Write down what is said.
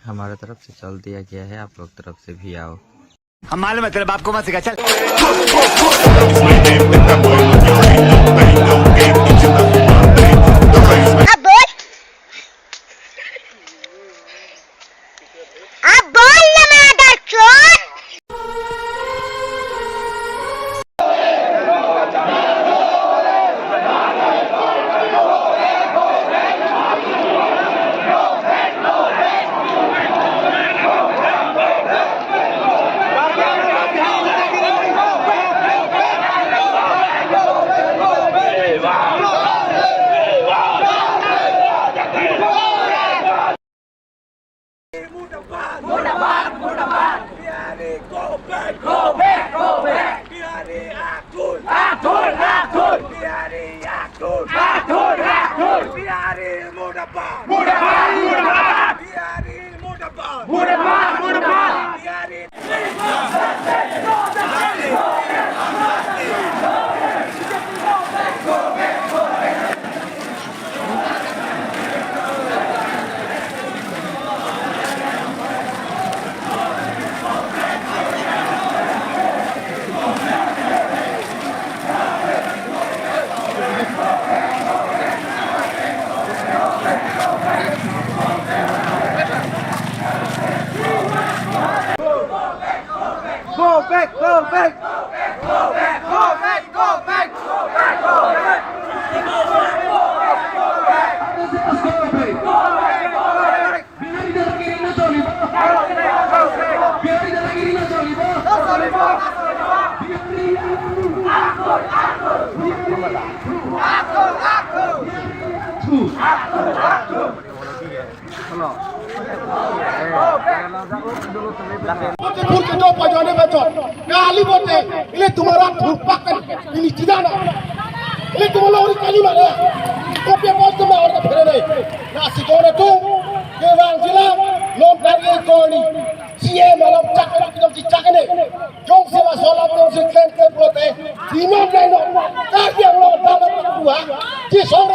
हमारे तरफ से चल दिया गया है, आप लोग तरफ से भी आओ। हम मालूम है तेरे बाप को मत सिखा चल। kali bote ile tumara dhupakan ini tidana ile tumala ori kali mara kopya post ma ora phire nahi na sikone tu ke vang jila lom karye koni sie malam chakne ki chakne jong se ma sola jong se klen klen prote dino naino ka yang lo dala bua ji sore